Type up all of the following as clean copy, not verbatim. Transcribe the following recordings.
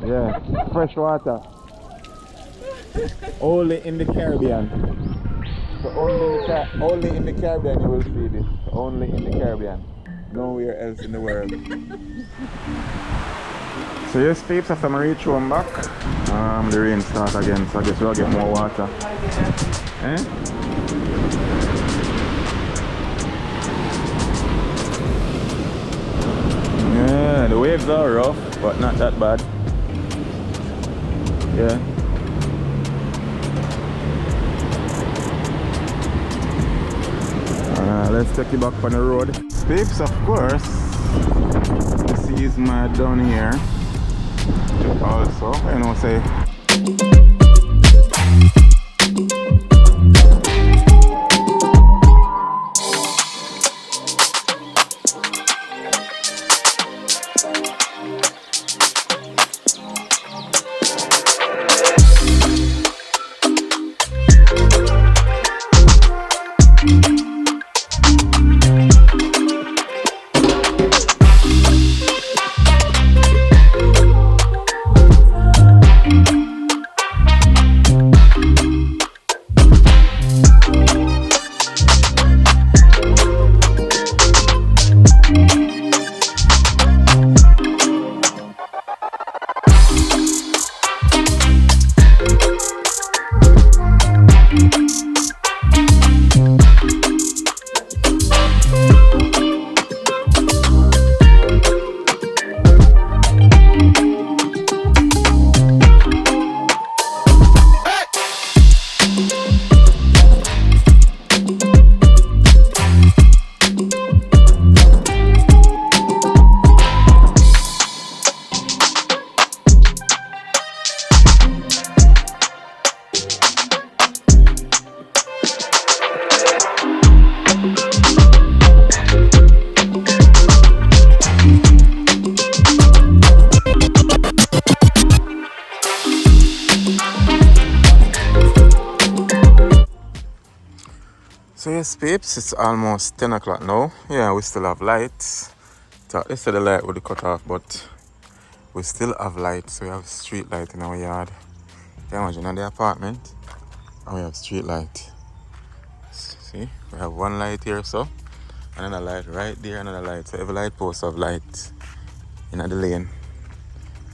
Yeah, fresh water. Only in the Caribbean. So only in the Caribbean you will see this. Only in the Caribbean. Nowhere else in the world. So yes, peeps, after I reach home back, the rain starts again, so I guess we'll get more water. Eh? Yeah, the waves are rough, but not that bad. Yeah. Let's take you back on the road. Peeps, of course, the sea is mad down here. Also, you know, say. So yes, peeps, it's almost 10 o'clock now. Yeah, we still have lights. Yesterday the light would have cut off, but we still have light. So we have street light in our yard. Can you imagine, in the apartment, and we have street light. See, we have one light here, so another light right there, another light. So every light post have light in the lane.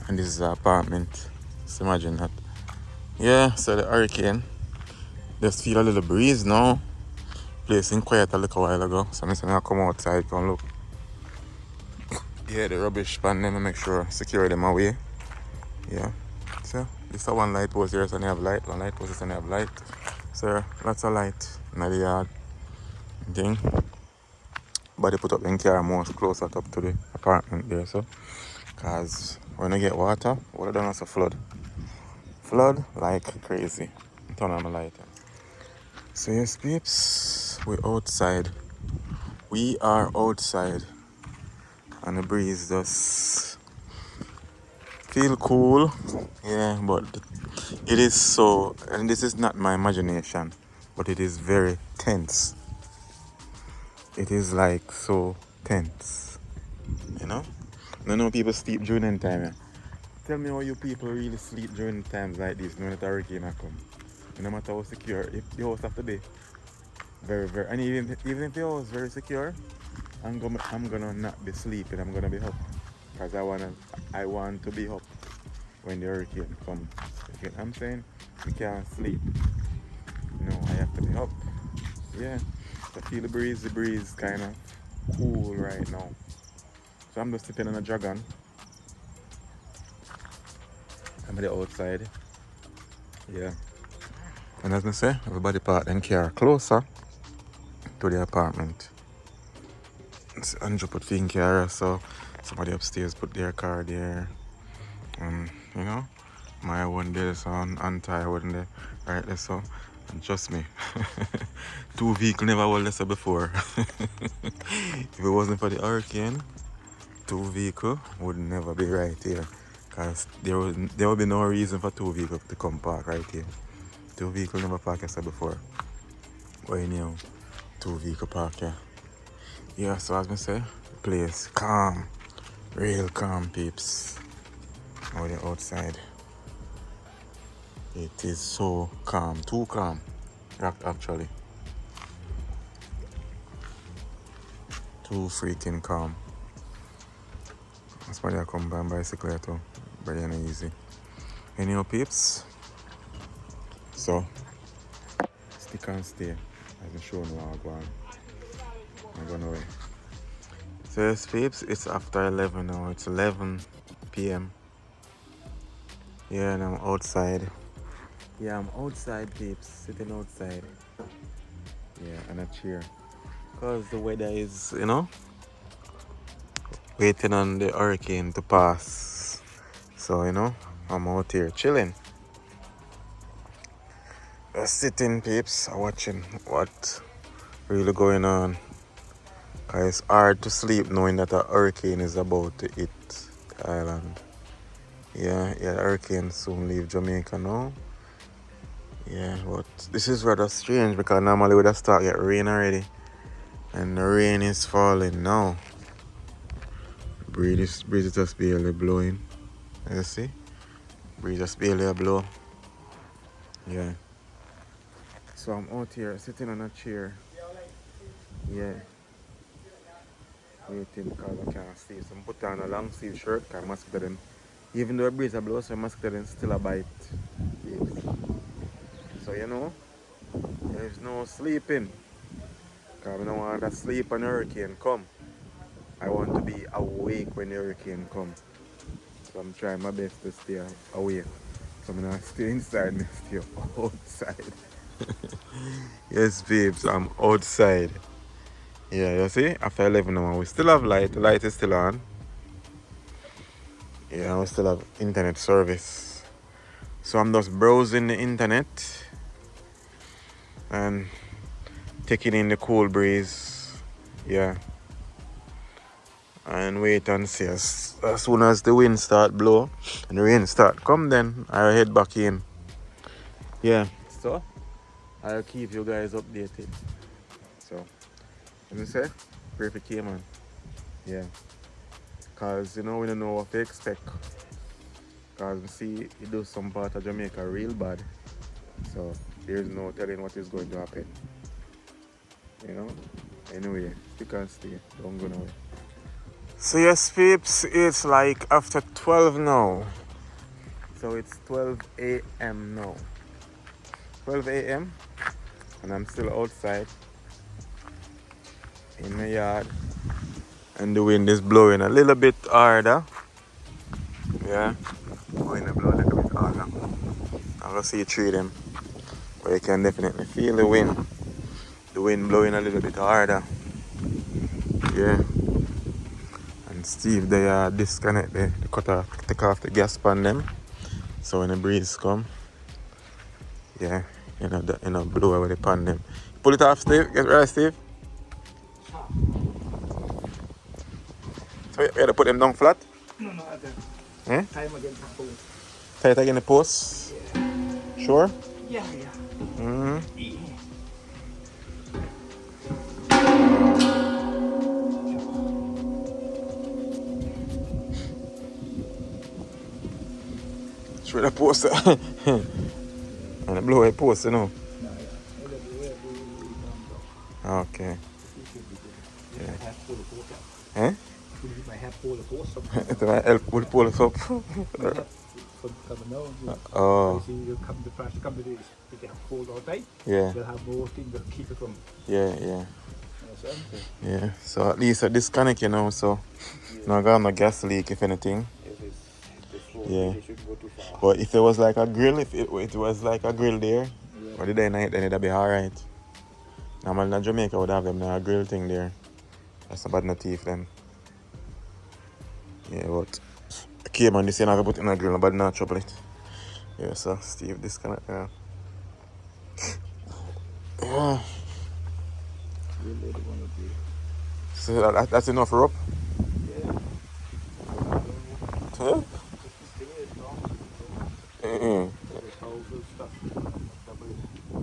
And this is our apartment. Just imagine that. Yeah, so the hurricane. Just feel a little breeze now. Place in quiet a little while ago, so I'm gonna come outside and look. Yeah, the rubbish pan them and make sure secure them away. Yeah. So this is one light post here, so they have light, one light post, so they have light. So lots of light in the yard. Thing. But they put up in car most closer up to the apartment there, so cause when I get water, what I done is a flood. Flood like crazy. Turn on my light. So yes, peeps, we're outside. We are outside, and the breeze just feel cool. Yeah, but it is so, and this is not my imagination, but it is very tense. It is like so tense, you know. I know people sleep during the time. Yeah. Tell me how you people really sleep during times like this when the hurricane come. No matter how secure, if the house have to be very, very, and even if the house is very secure, I'm gonna not be sleeping. I'm gonna be up because I want to be up when the hurricane comes. You know what I'm saying? I can't sleep. No, I have to be up. Yeah, I feel the breeze kind of cool right now. So I'm just sitting on a dragon. I'm at the outside. Yeah. And as I say, everybody parked in car closer to the apartment. It's Andrew put in car, so somebody upstairs put their car there. And you know, my one there, so on tire wasn't there. Right there, so and trust me, 2 vehicles never hold this before. If it wasn't for the hurricane, 2 vehicles would never be right here. Cause there would be no reason for 2 vehicles to come park right here. 2 vehicles never park here before. But anyhow, 2 vehicle park here. Yeah, so as I say, the place calm, real calm, peeps. Now we're outside. It is so calm, too calm, actually. Too freaking calm. Somebody I come by on bicycle too, very easy. Anyhow, peeps, so stick and stay. As I show you how I go on. I'm going away. So yes, peeps, it's after 11 now. It's 11 p.m. Yeah, and I'm outside. Yeah, I'm outside, peeps, sitting outside. Yeah, and a chair. Because the weather is, waiting on the hurricane to pass. So, I'm out here chilling. Just sitting, peeps, watching what really going on. Because it's hard to sleep knowing that a hurricane is about to hit the island. Yeah, the hurricane soon leave Jamaica now. Yeah, but this is rather strange because normally we just start get rain already. And the rain is falling now. Breeze is just barely blowing. You see? Breeze just barely blow. Yeah. So I'm out here sitting on a chair. Yeah. Waiting because I can't see. So I'm put on a long sleeve shirt because mosquito them. Even though the breeze blows, so mosquito them still a bite. Yes. So there's no sleeping. Because I don't want to sleep when the hurricane come. I want to be awake when the hurricane come. So I'm trying my best to stay awake. So I'm not stay inside, I stay outside. Yes, babes, I'm outside. Yeah, you see, after 11 now, we still have light. The light is still on. Yeah, we still have internet service. So I'm just browsing the internet and taking in the cool breeze. Yeah. And wait and see as soon as the wind start blow and the rain start come, then I'll head back in. Yeah. So I'll keep you guys updated. So, let me say, pray for Cayman. Yeah. Because, we don't know what to expect. Because we see it does some part of Jamaica real bad. So, there's no telling what is going to happen. Anyway, stick and stay. Don't go nowhere. So, yes, peeps, it's like after 12 now. So, it's 12 a.m. now. 12 a.m. and I'm still outside in the yard. And the wind is blowing a little bit harder. Yeah, wind is blowing a little bit harder. I'm gonna see 3 of them. But you can definitely feel the wind. The wind blowing a little bit harder. Yeah. And Steve, they disconnect the cutter, take off the gas pan them. So when the breeze come, yeah, blow away the pan them. Pull it off, Steve. Get right, Steve. So you had to put them down flat? No, I don't. Eh? Tie them against the pole. Tie it again the post? Yeah. Sure? Yeah. Mm-hmm. Yeah. Sure the post. And the blow away post, No, Okay. Yeah. I have pull the post up. Eh? I have pull the post up. It might help with pull it up. Coming now. Oh. See, you come the first come to this. If they have pulled all day, Yeah. they'll have more things that keep it from. Yeah. Yeah. So at least I disconnect, so no got no gas leak if anything. Yeah. But if it was like a grill, if it was like a grill there, or the day night, then it'd be alright. Normally in Jamaica would have them a grill thing there. That's about no teeth then. Yeah, but I came on this and I put in a grill, but not trouble it. Yeah, so Steve disconnect. Yeah. Yeah. So that's enough rope? Huh? Mm-hmm.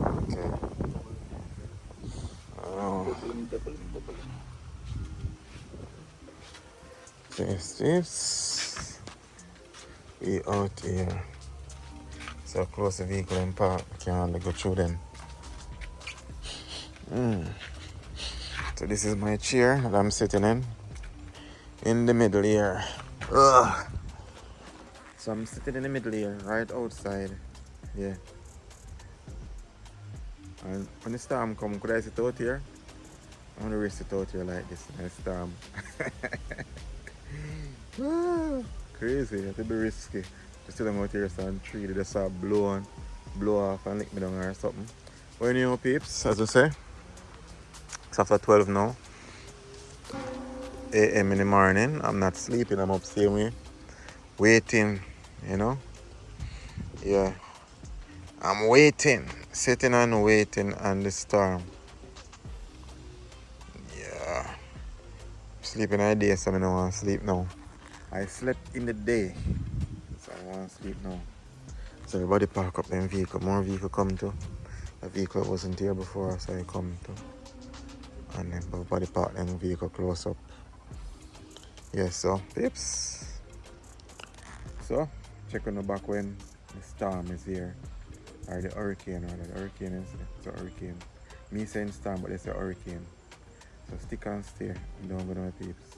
Okay. Oh. Yes. We out here. So close the vehicle and park. We can't hardly go through them. So this is my chair that I'm sitting in the middle here. Ugh. So I'm sitting in the middle here, right outside. Yeah. And when the storm come, could I sit out here? I want to sit out here like this in the storm. Crazy, it would be risky. Just sit out here so and tree, they just start blow off and lick me down or something. But anyway, peeps, as I say, it's after 12 now. AM in the morning. I'm not sleeping, I'm up same way. Waiting, you know? Yeah. I'm waiting, sitting and waiting on the storm. Yeah. Sleeping all day, so I don't want to sleep now. I slept in the day, so I want to sleep now. So everybody park up them vehicle. More vehicle come to. The vehicle wasn't here before, so I come to. And then everybody park them vehicle close up. Yeah, so peeps. So check on the back when the storm is here. Or the hurricane, or the hurricane is it's a hurricane. Me saying storm, but it's a hurricane. So stick and stay. Don't go to my peeps.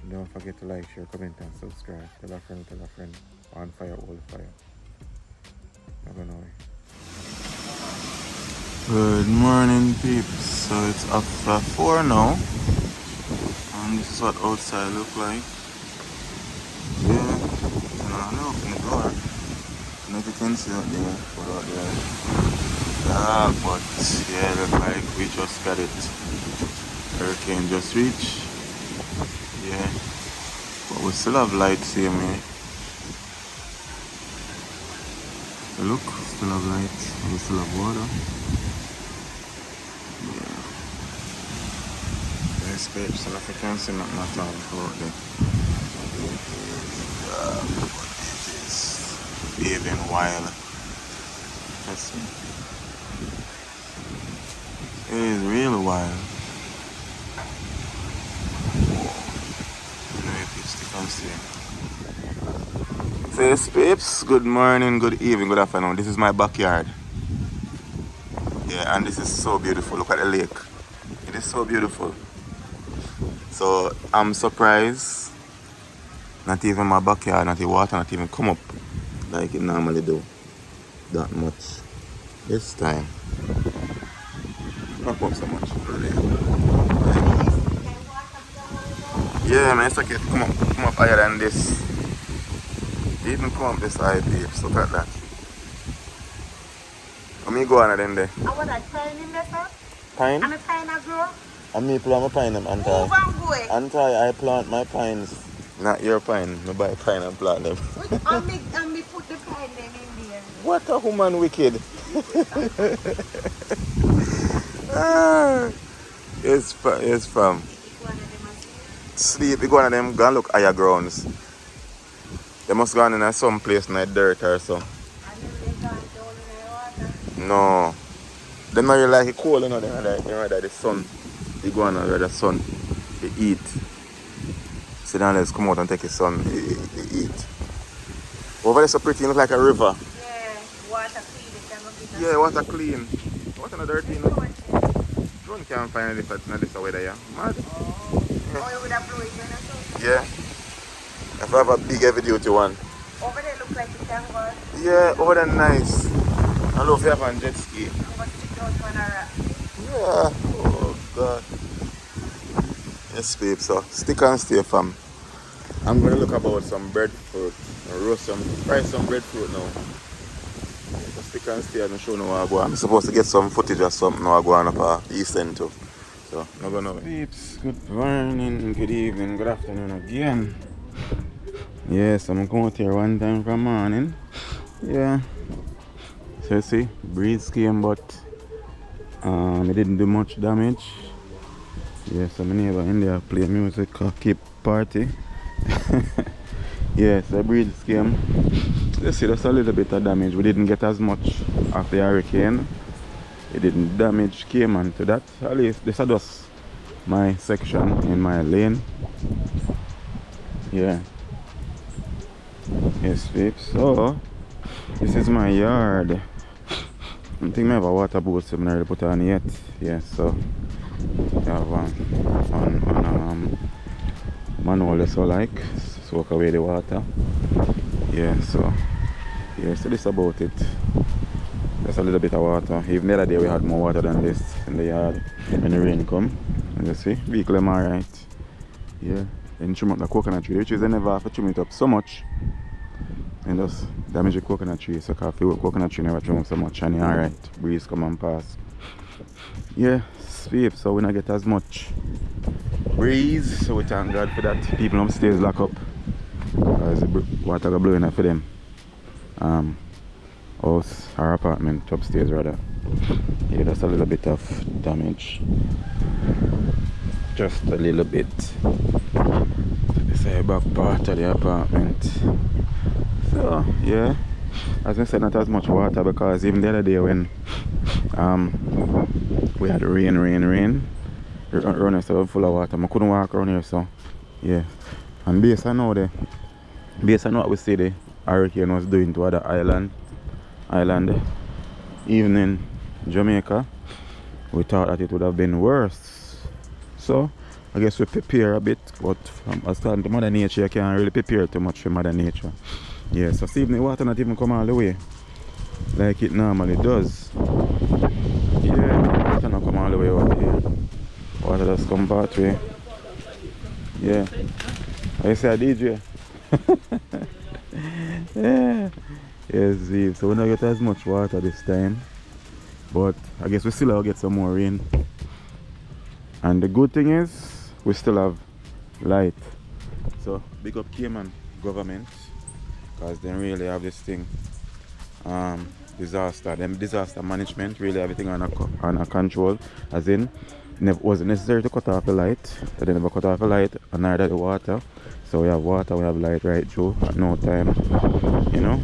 Don't forget to like, share, comment, and subscribe. Tell a friend, on fire, all fire. Not gonna worry. Good morning, peeps. So it's after 4 now. And this is what outside look like. Yeah, I open the door. I don't know if you can see out there, but out there. But yeah, look like we just got it. Hurricane just reached. Yeah. But we still have light same way. So look, still have light. We still have water. Yeah. Yes, babe, so if you can see nothing at all out there. But it is behaving wild. Trust me. It is really wild. So yes, peeps, good morning, good evening, good afternoon. This is my backyard. Yeah, and this is so beautiful. Look at the lake. It is so beautiful. So I'm surprised not even my backyard, not the water, not even come up like it normally do. That much. This time. Not come up so much. Yeah, man, it's okay. Come up higher than this. Even come up this high, babes. Look at that. Let me go on then there. I want a pine in there, sir. Pine? I'm a pine I grow. And me plant my pine, Anti. Move and go. Anti, I plant my pines. Not your pine. I buy pine and plant them. And me put the pine them in there. What a woman wicked. Yes, fam. Sleep, you go on them, go and look higher grounds. They must go on in some place in the dirt or so. No. They know you like it cold, you know, they rather the sun. They go on and the sun. They eat. So then let's come out and take the sun. They eat. Over there so pretty, it look like a river. Yeah, water clean. Yeah, water clean. Water not dirty, you know. Drone can't find it if it's this weather, yeah. Mad. Oh, you would have blown it when I saw. Yeah. If I have a big heavy duty one. Over there look like it can go. Yeah, over there nice. I love if you have a jet ski. You must sit out on a rock. Yeah. Oh God. Yes, babe. So stick and stay, fam. I'm gonna look about some breadfruit. Fry some breadfruit now. So stick and stay and show now I go. I'm supposed to get some footage or something now I go on up East End too. So not gonna know. Peeps, good morning, good evening, good afternoon again. Yes, I'm going out here one time from morning. Yeah. So you see, breeze came but it didn't do much damage. Yeah, so my neighbor in there play music, keep party. Yeah, so the breeze came. You see, there's a little bit of damage. We didn't get as much of the hurricane. It didn't damage Cayman to that. At least this is just my section in my lane. Yeah. Yes, peeps. So, this is my yard. I think I have a water boat, so I'm not really put on yet. Yeah, so I have on manual, so like soak away the water. Yeah, so this about it. Just a little bit of water. Even the other day we had more water than this in the yard when the rain come. And you see, vehicle am alright. Yeah, and trim up the coconut tree, which is I never have to trim it up so much. And just damage the coconut tree, so coffee with coconut tree never trim up so much and alright. Breeze come and pass. Yeah, sweep, so we don't get as much breeze, so we thank God for that. People upstairs lock up because the water got blowing up for them. House or apartment upstairs rather. Yeah, that's a little bit of damage. Just a little bit. So this is the back part of the apartment. So yeah, as I said, not as much water because even the other day when we had rain, around here so full of water. I couldn't walk around here, so yeah. And based on what we see the hurricane was doing to other island, even in Jamaica, we thought that it would have been worse. So I guess we prepare a bit, but from as starting to Mother Nature, you can't really prepare too much for Mother Nature. Yeah, so see if the water not even come all the way like it normally does. Yeah, water not come all the way over here. Water just come part way. Yeah. I say a DJ. Yeah. Yes, Steve. So we don't get as much water this time. But I guess we still will get some more rain. And the good thing is we still have light. So big up Cayman government, because they really have this thing disaster management, really everything under control, as in it wasn't necessary to cut off the light. They never cut off the light and neither the water. So we have water, we have light right through at no time. You know,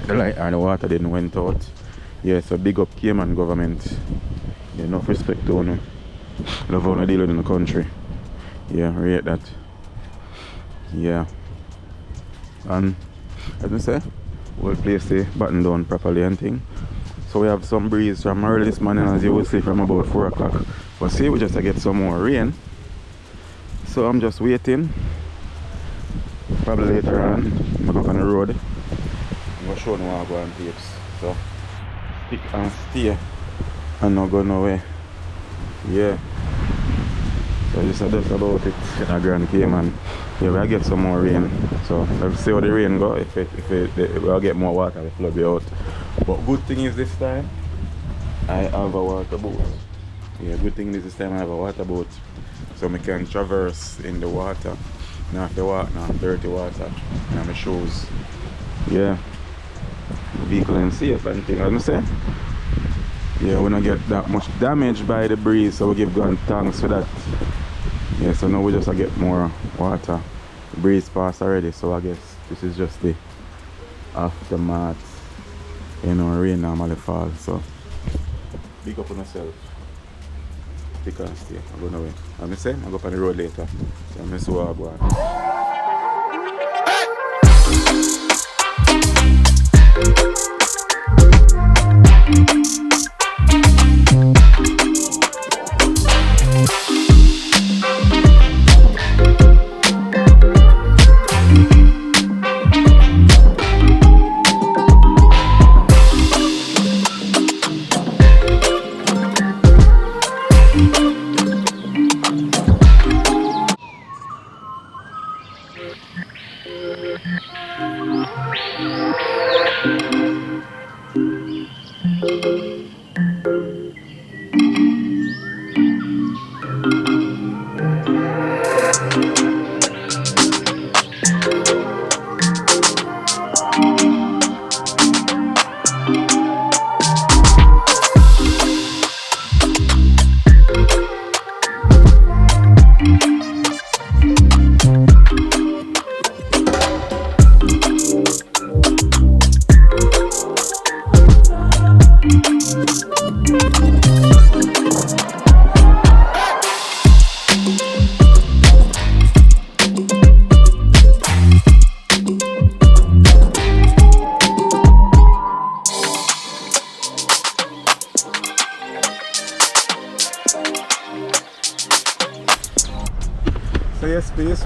the light and the water didn't went out. Yeah, so big up Cayman government. Yeah, enough respect to you. Love how they deal with in the country. Yeah, rate that. Yeah. And as I say, we'll place the button down properly and thing. So we have some breeze from early this morning, as you will see, from about 4 o'clock. But see, we just get some more rain. So I'm just waiting. Probably later on, I'm going to go on the road. I'm going to show you how I go on tapes. So stick and stay and not go nowhere. Yeah. So just that's about it in a Grand Cayman. Yeah, we'll get some more rain. So let's see how the rain go. If we'll get more water, we'll flood it out. But good thing is this time I have a water boat. Yeah, good thing is this time I have a water boat. So I can traverse in the water. Not the water, not dirty water. And my shoes. Yeah. Vehicle and safe and thing, as I say. Yeah, we don't get that much damage by the breeze, so we give God thanks for that. Yeah, so now we just get more water. The breeze passed already, so I guess this is just the aftermath. You know, rain normally falls, so big up on yourself. Stick and stay. I'm going away. I'm going to say, I'll go up on the road later. So I'm going to see what I'm going.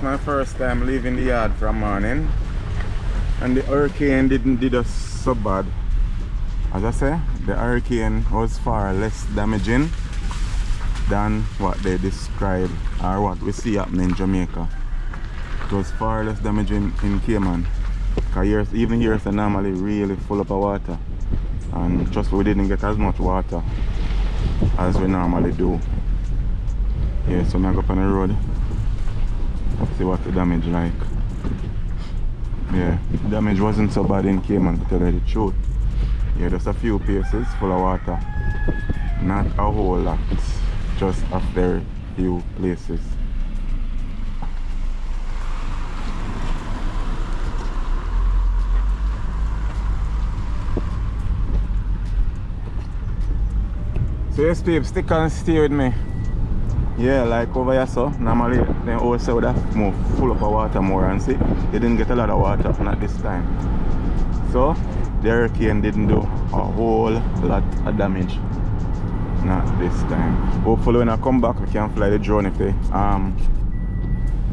my first time leaving the yard from morning, and the hurricane didn't did us so bad. As I say, the hurricane was far less damaging than what they describe or what we see happening in Jamaica. It was far less damaging in Cayman. Because even here it's normally really full up of water. And just we didn't get as much water as we normally do. Yeah, so I go up on the road. See what the damage like. Yeah, the damage wasn't so bad in Cayman, to tell you the truth. Yeah, just a few places full of water. Not a whole lot. Just a very few places. So yes, people, stick and stay with me. Yeah, like over here, so normally they also would have more full of water more, and see, they didn't get a lot of water, not this time. So the hurricane didn't do a whole lot of damage, not this time. Hopefully when I come back, we can fly the drone if the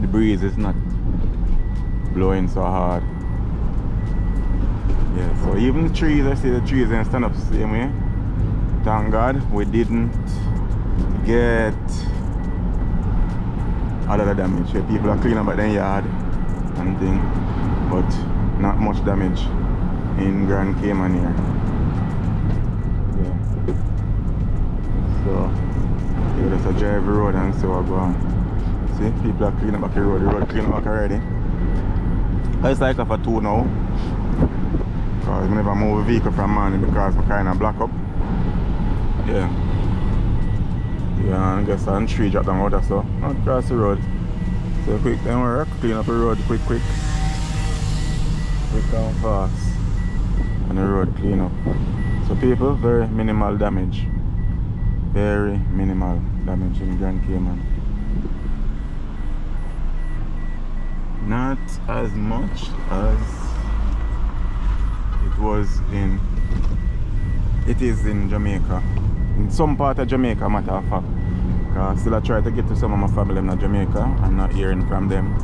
breeze is not blowing so hard. Yeah, so even the trees, I see the trees didn't stand up the same way. Thank God we didn't get a lot of damage. Yeah, people are cleaning up their yard and thing, but not much damage in Grand Cayman here. Yeah. So you just a drive the road and see what go on. See, people are cleaning back the road clean back already. It's like for 2 now. Because I never move a vehicle from morning because I kind of block up. Yeah. Yeah, I guess I'm 3 drop down water, so not cross the road. So quick then work, clean up the road quick and fast. And the road clean up. So people, very minimal damage. Very minimal damage in Grand Cayman. Not as much as it is in Jamaica. In some part of Jamaica, matter of fact. Because still I try to get to some of my family in Jamaica. I'm not hearing from them.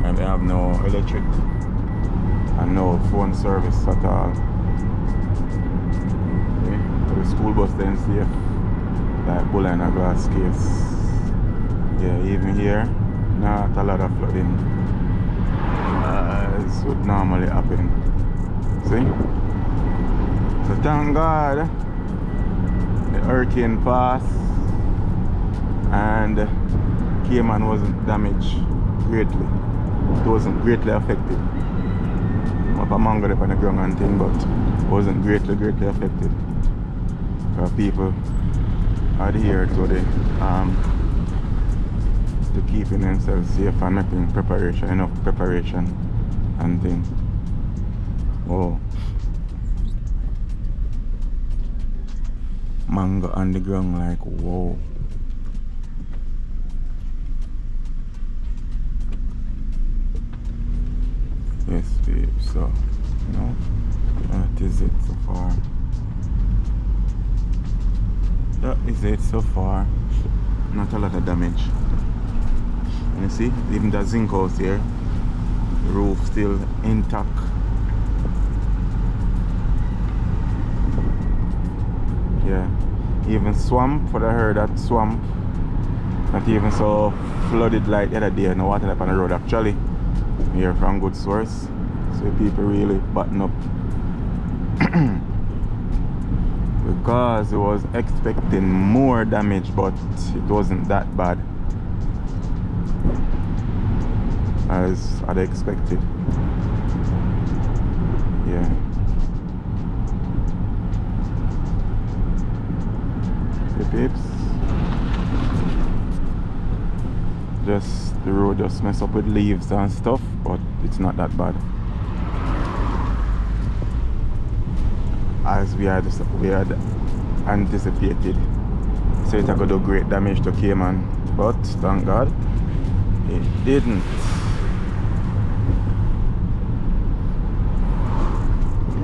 And they have no electric and no phone service at all. Okay. So the school bus then safe. Like bull in a glass case. Yeah, even here, not a lot of flooding. As would normally happen. See? So thank God the hurricane passed and Cayman wasn't damaged greatly. It wasn't greatly affected. Up a mango up on the ground and thing, but it wasn't greatly affected. Because people adhere to the to keeping themselves safe and making enough preparation and things. Oh. Mango on the ground like whoa. Yes, babe, so you know that is it so far. That is it so far. Not a lot of damage. And you see, even the zinc house here, the roof still intact. Yeah, even swamp, but I heard that swamp not even so flooded like the other day. No water up on the road actually. I hear from good source. So people really button up. Because I was expecting more damage, but it wasn't that bad as I'd expected. Yeah. Peeps, just the road just mess up with leaves and stuff, but it's not that bad as we had anticipated. So it could do great damage to Cayman, but thank God it didn't.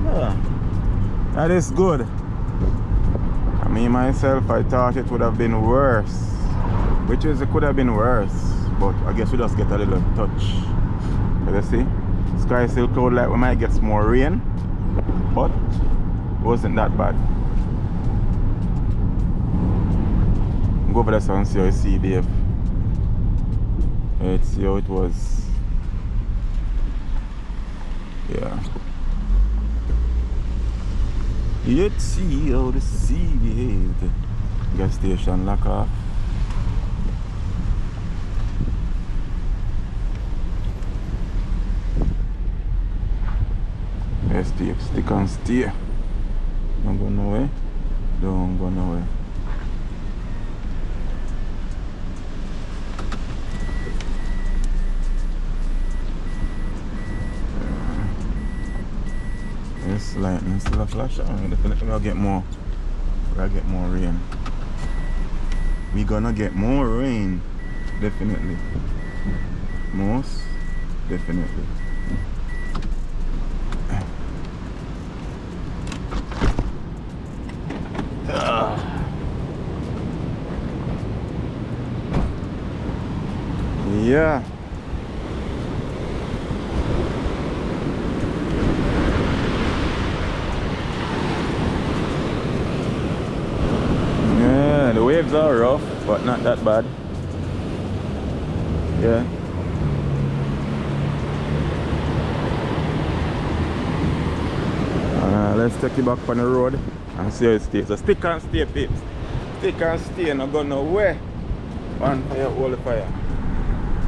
Yeah, that is good. Me myself, I thought it would have been worse, which is it could have been worse, but I guess we just get a little touch. But you see, sky still cloud like we might get some more rain, but it wasn't that bad. Go over there and see how you see, babe. Let's see how it was. Yeah. Let's see how the sea behaved. Gas station lock off. Yes, Steve, stick and stay. Don't go nowhere. Don't go nowhere. This lightning still a flash. Definitely gonna get more. We're gonna get more rain. We're gonna get more rain. Definitely. Most definitely. Yeah. Yeah, the waves are rough, but not that bad. Yeah. Let's take you back on the road and see how it stays. So stick and stay, peeps. Stick and stay, not go nowhere. One fire, hold the fire.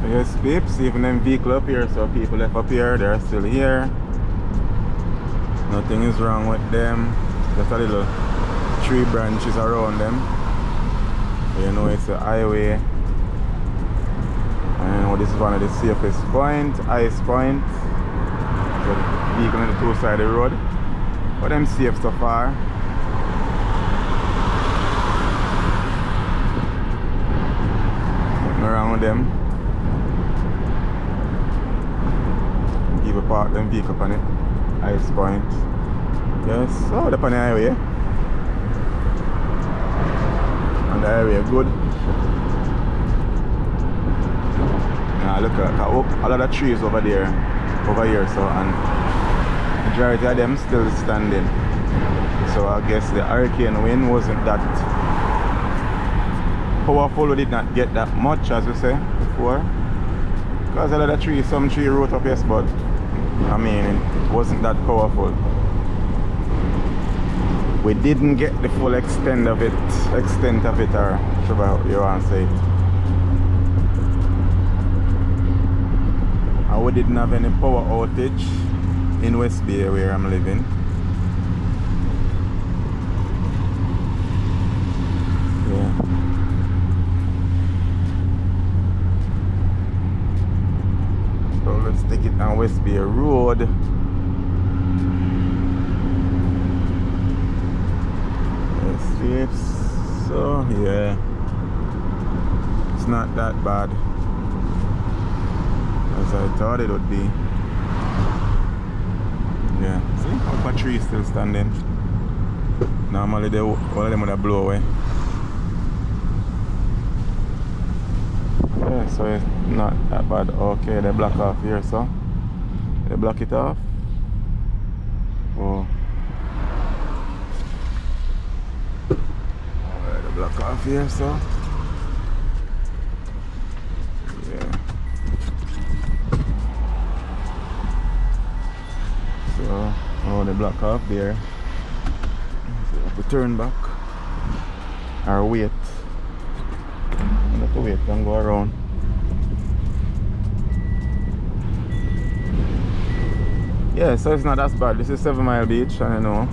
So yes, peeps, even them vehicle up here, so people left up here, they're still here. Nothing is wrong with them. Just a little tree branches around them. You know it's a highway. And this is one of the safest point, highest point. So vehicle on the two sides of the road. But them safe so far. Nothing wrong with them. People park them vehicle on it. Highest point. Yes, so they're on the highway. On the highway, good. Now look at a lot of trees over there, over here, so and majority of them still standing. So I guess the hurricane wind wasn't that powerful. We did not get that much, as we say before, because a lot of trees, some tree rooted up, yes, but I mean it wasn't that powerful. We didn't get the full extent of it, or whatever you want to say. And we didn't have any power outage in West Bay where I'm living. Yeah. So let's take it down West Bay Road. Yes, so yeah, it's not that bad as I thought it would be. Yeah, see, up a tree still standing. Normally they, all of them would have blow away. Yeah, so it's not that bad. Okay, they block off here, so they block it off. Oh, alright, they block off here, so yeah. So, oh, they block off there. So we have to turn back or wait. We have to wait and go around. Yeah, so it's not as bad. This is 7 Mile Beach, and you know,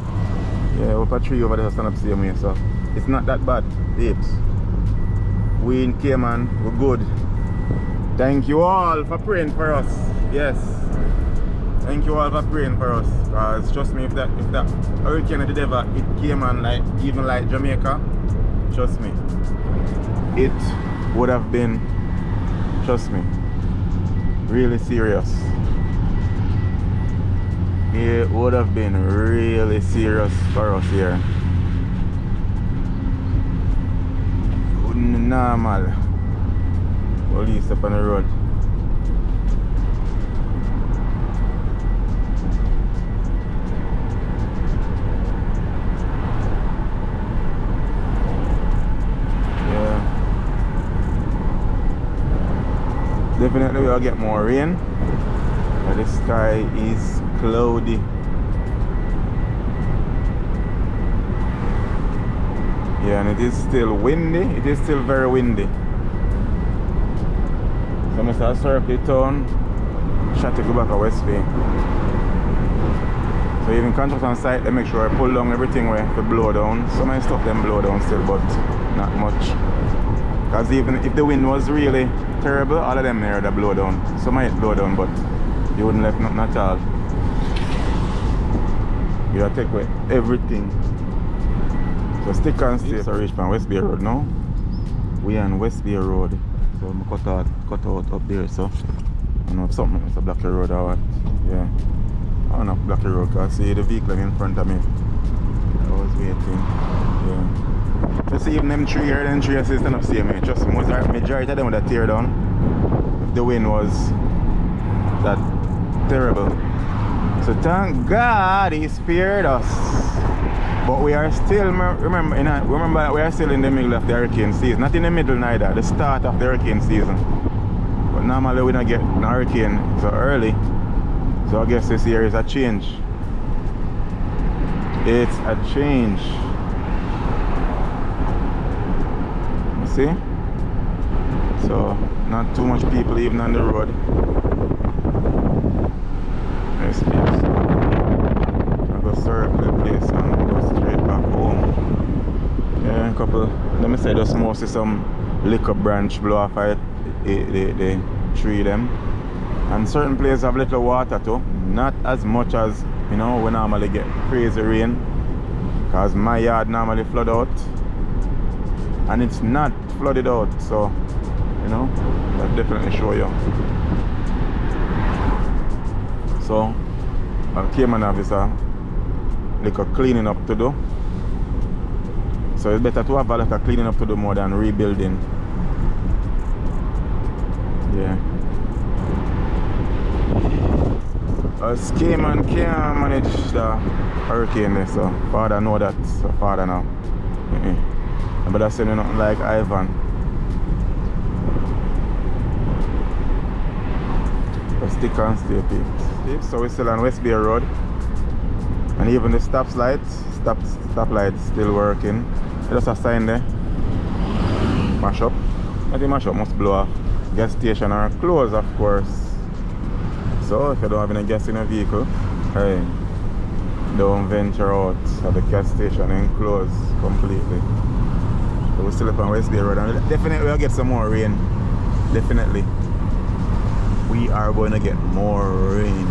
yeah, up a tree over there stand up same way, so it's not that bad, babes. We in Cayman, we're good. Thank you all for praying for us. Yes. Thank you all for praying for us. Because trust me, if that hurricane did ever hit Cayman, like even like Jamaica, trust me, it would have been, trust me, really serious. It would have been really serious for us here. Normal. Police up on the road. Yeah. Definitely we'll get more rain. But the sky is cloudy. Yeah, and it is still windy. It is still very windy. So I start circle town, try to go back to West Bay. So even construction site, they make sure I pull down everything where to blow down. Some of the stuff them blow down still, but not much. Because even if the wind was really terrible, all of them there they blow down. Some might blow down, but you wouldn't left nothing at all. You gotta take away everything. So stick and stay. So reach from West Bay Road now. We on West Bay Road. So I'm cut out up there, so I don't know if something is a block the road or what. Yeah. I don't know block the road because I see the vehicle in front of me. I was waiting. Yeah. Just even them tree here, them tree still stand up see me. Trust me, majority of them would have tear down if the wind was that terrible. So thank God he spared us. But we are still, remember that we are still in the middle of the hurricane season. Not in the middle neither, the start of the hurricane season. But normally we don't get an hurricane so early. So I guess this year is a change. It's a change. You see? So not too much people even on the road. Yes, yes. I'll go circle the place and go straight back home. Yeah, a couple, let me say just mostly some liquor branch blow off the tree them. And certain places have little water too. Not as much as, you know, we normally get crazy rain. Because my yard normally flood out. And it's not flooded out, so, you know, I'll definitely show you. So, Cayman have a little cleaning up to do. So it's better to have a little cleaning up to do more than rebuilding. Yeah. As Cayman can't manage the hurricane there, so father know that, so father now. But I said nothing like Ivan. But stick and stay, peeps. So we're still on West Bay Road. And even the stoplights still working. There's a sign there. Mash up. I think mash up must blow off. Gas station are closed, of course. So if you don't have any gas in a vehicle, hey, don't venture out of the gas station and close completely. So we're still up on West Bay Road and definitely we'll get some more rain. Definitely. We are going to get more rain.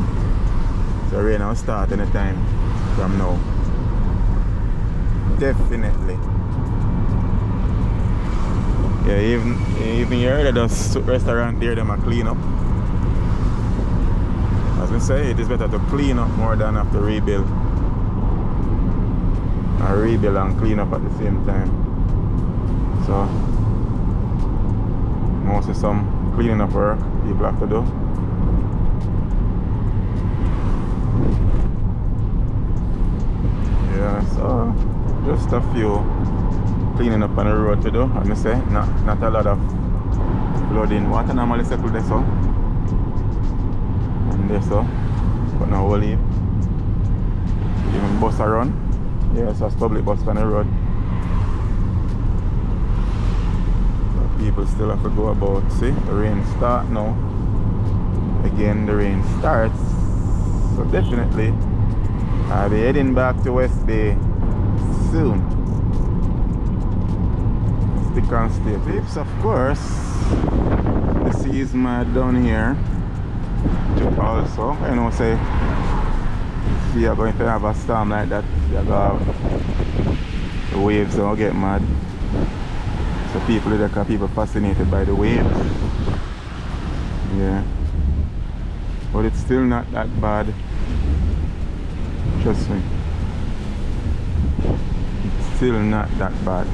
So rain will start anytime from now. Definitely. Yeah, even here, there's a restaurant there, them are clean up. As I say, it is better to clean up more than have to rebuild. And rebuild and clean up at the same time. So, mostly some cleaning up work people have to do. Yeah, so just a few cleaning up on the road to do. Let me say, not a lot of flooding. Water normally settle there, so. There, so but now we'll leave. Even bus around. Yeah, so it's public bus on the road. So people still have to go about. See, the rain start now. Again, the rain starts. So definitely I'll be heading back to West Bay soon. Stick and stay, peeps, of course. The sea is mad down here. Also, you know, say if you are going to have a storm like that, you're going to have the waves don't get mad. So people fascinated by the waves. Yeah. But it's still not that bad. Trust me. It's still not that bad.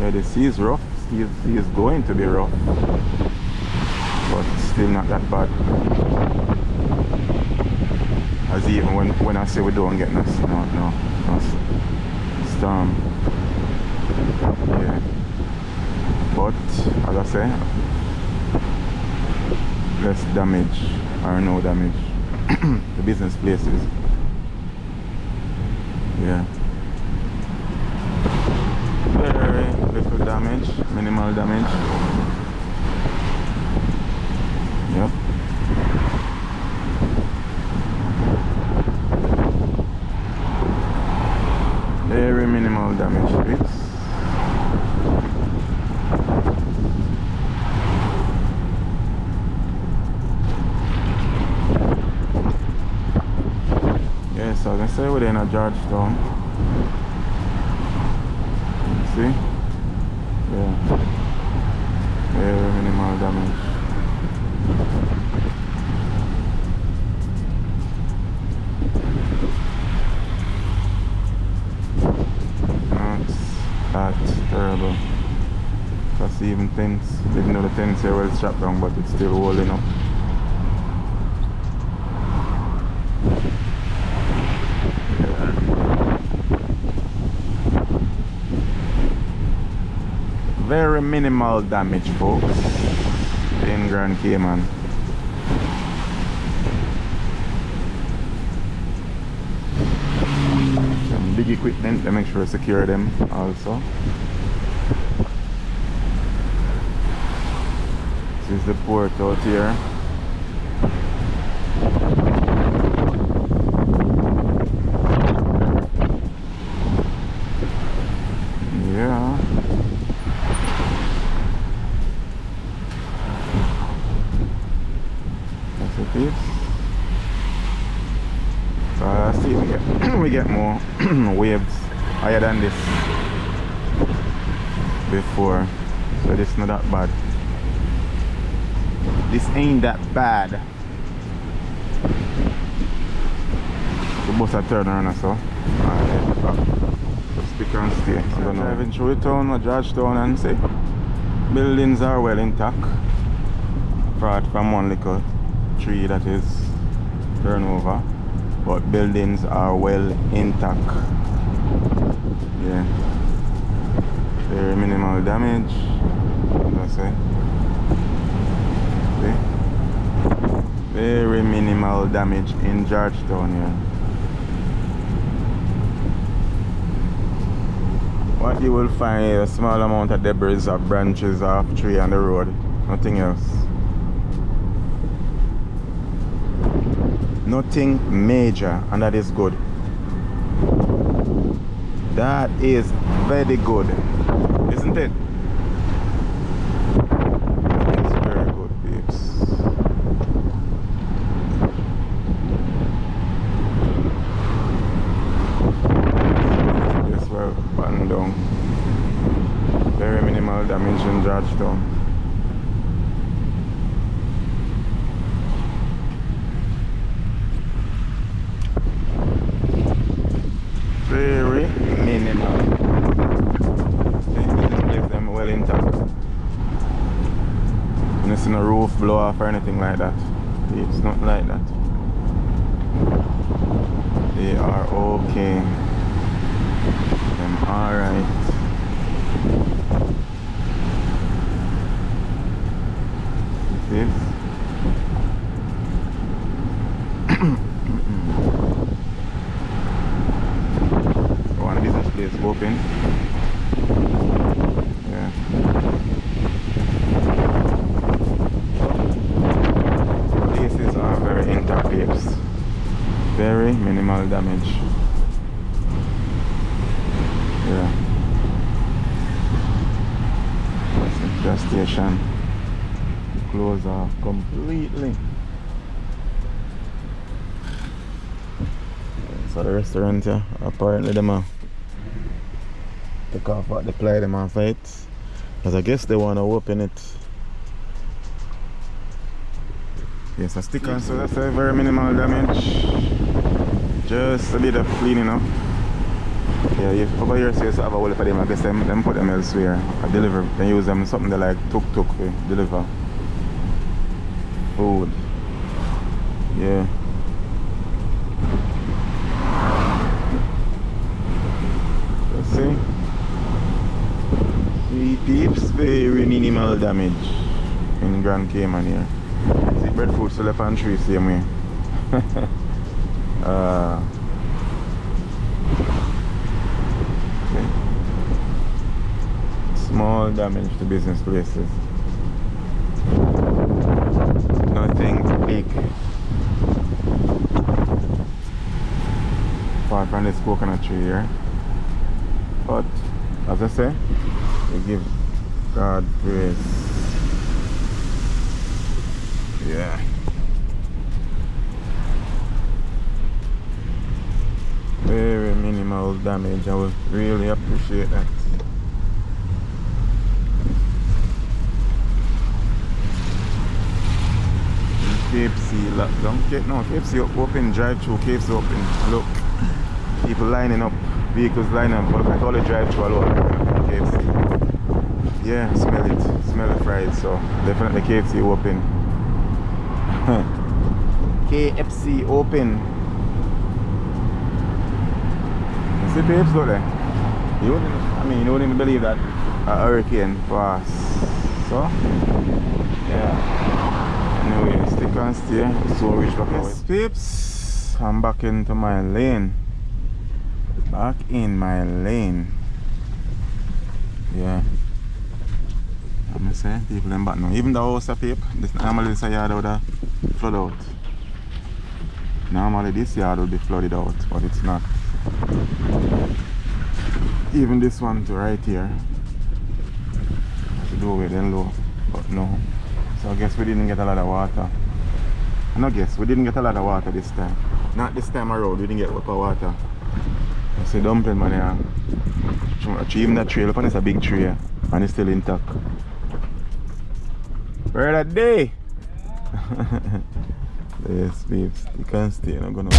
Yeah, the sea is rough is going to be rough, but still not that bad. As even when I say we don't get no storm. Yeah. But as I say, less damage or no damage. The business places. Yeah. Very little damage, minimal damage. Yep. Very minimal damage to it. Yes, so I can say we're in a Georgetown. See? Yeah. Very minimal damage. That's terrible. Because even things, even though the tents are well strapped down, but it's still holding up. Very minimal damage, folks, in Grand Cayman. Some big equipment to make sure to secure them also. This is the port out here. Yeah. That's it is. So see we get more waves higher than this before. So this is not that bad. This ain't that bad. The bus are turning around so. Just pick and stay. I'm driving through the town or Georgetown and see buildings are well intact. Apart from one little tree that is turned over. But buildings are well intact. Yeah. Very minimal damage. As I say. Very minimal damage in Georgetown here. What you will find is a small amount of debris or branches off tree on the road. Nothing else. Nothing major, and that is good. That is very good, isn't it? Very minimal damage in Georgetown. Very minimal. This place them well intact. You don't see no roof blow off or anything like that. It's not like that. They are okay. Alright. This. One of business place open. Yeah. Places are very intact babes. Very minimal damage. Yeah. That's the gas station. Close off completely. So the restaurant here, apparently them take off what they play them off it. Because I guess they wanna open it. Yes, a sticker, so that's a very minimal damage. Just a bit of cleaning up. Yeah, over here, so you have a whole heap of them. I guess them put them elsewhere. I deliver. They use them something they like tuk-tuk to deliver food. Yeah. Let's see. See peeps, very minimal damage in Grand Cayman here. See breadfruit still up on tree same way. Okay. Small damage to business places. Nothing big. Apart from this coconut tree here. But as I say, we give God praise. Yeah. Very minimal damage. I would really appreciate that. KFC locked down. No, KFC open, drive-through, KFC open. Look, people lining up, vehicles lining up. But I call it drive-through alone. KFC. Yeah, smell it. Smell the fries. So definitely KFC open. KFC open. You see babes out there? You wouldn't even believe that a hurricane passed. So, yeah. Anyway, stick and stay. So reach back out. Yes, peeps, I'm back into my lane. Back in my lane. Yeah. I'm gonna say people in back now. Even the house of peep, this normally this yard would have flood out. Normally this yard would be flooded out, but it's not. Even this one to right here. I should do it then low, but no. So I guess we didn't get a lot of water. No guess, we didn't get a lot of water this time. Not this time around, we didn't get a lot of water. I see dumpling man here. Even that tree, look on, it's a big tree and it's still intact. Where that day? Yes, babes, you can't stay, I'm gonna.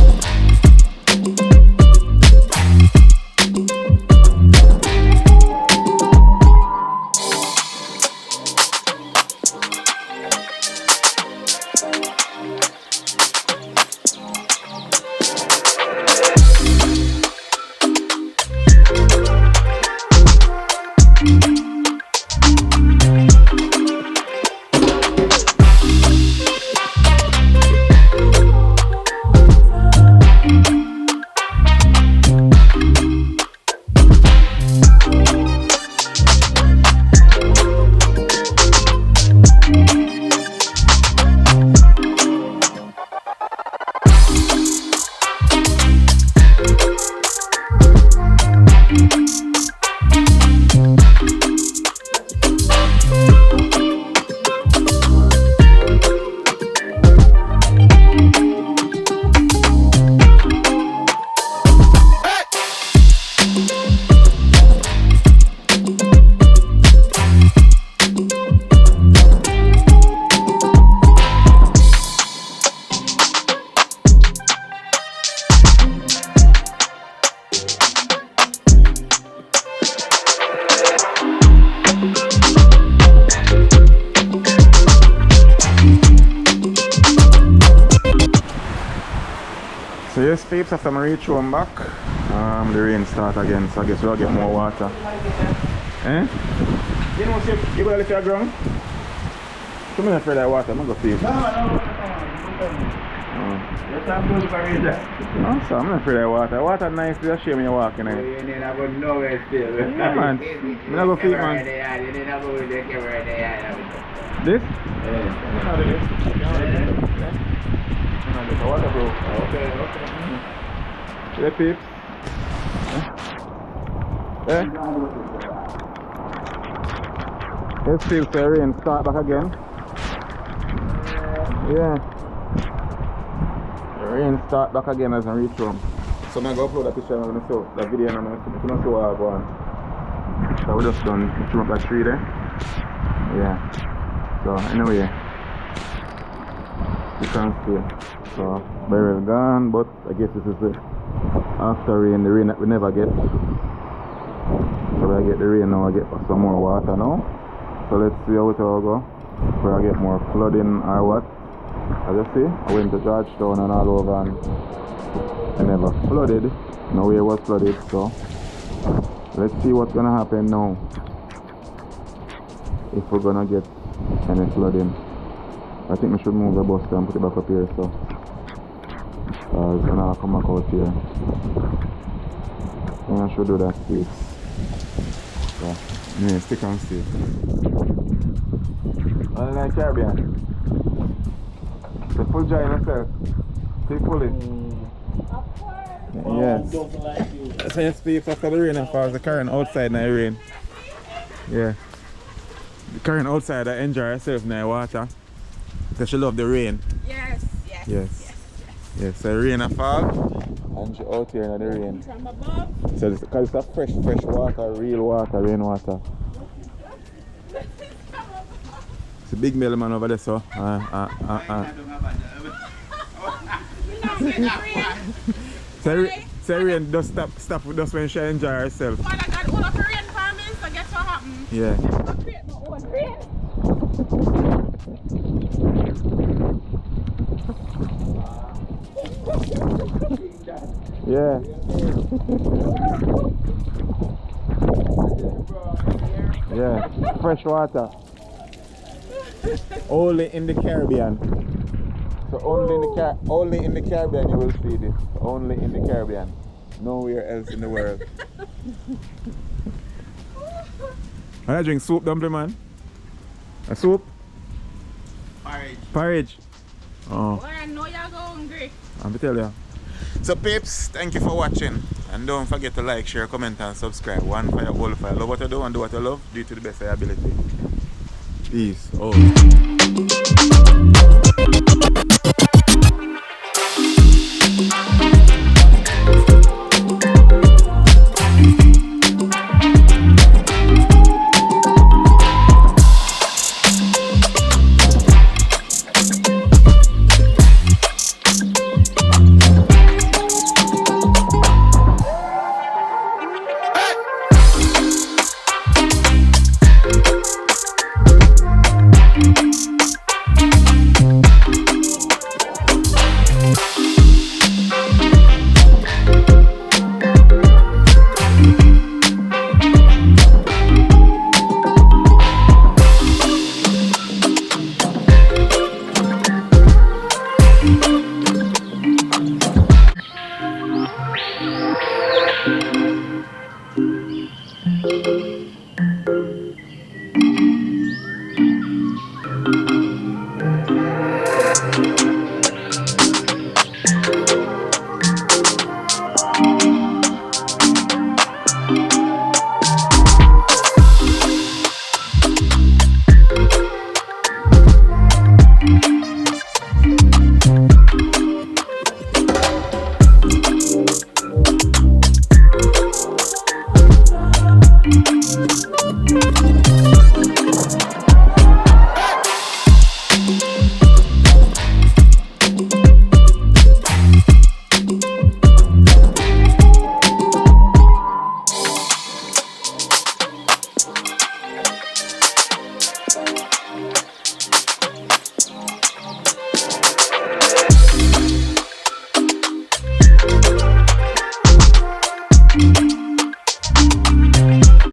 So yes peeps, after I reach home back, the rain start again, so I guess we'll get more water. Eh? You know, see, you go to lift your ground? Come in afraid of water, I'm going to go feed. No. Oh, so I'm not afraid of water. Water nice, it's a shame when you're walking. You need to go nowhere still. Yeah, man. I'm not going to feed, man. You need to go with the camera there. This? Yeah. Water, bro. Okay. Yeah, peeps. Eh? Let's feel the rain start back again. Yeah. The rain start back again as I reach home. So I'm going to upload that picture and I'm going to show that video and I'm going to show how I go on. So we just done trim up that tree there. Yeah. So anyway, you can see. So Beryl gone, but I guess this is it. After rain, the rain that we never get. So I get the rain now, I get some more water now. So let's see how it all go. Where I get more flooding or what. As you see, I went to Georgetown and all over and I never flooded. Nowhere was flooded, so let's see what's gonna happen now. If we're gonna get any flooding. I think we should move the bus and put it back up here, so it's gonna come back out here. And I should do that, please. So, yeah, stick on still. Unlike Caribbean. The full joy yourself. Keep pulling. Yes. So you speak after the rain and falls, the current outside in the rain. Yeah. The current outside I enjoy herself in the water. So she love the rain. Yes. Yes, so rain and fall and she out here in the rain. From above. So because it's a fresh water, real water, rainwater. It's a big mailman over there, so So rain just stop just when she enjoy herself. Well, I got all of the rain for me, so guess what happened? Yeah. I'm going to create my own rain. Yeah. Yeah. Fresh water. Only in the Caribbean. So only in the Caribbean you will see this. Only in the Caribbean. Nowhere else in the world. I drink soup dumpling, man. A soup? Porridge. Oh. Well, I know you're hungry. I'm tell you. So peeps, thank you for watching. And don't forget to like, share, comment and subscribe. One fire, all fire. Love what you do and do what you love. Do it to the best of your ability. Peace. You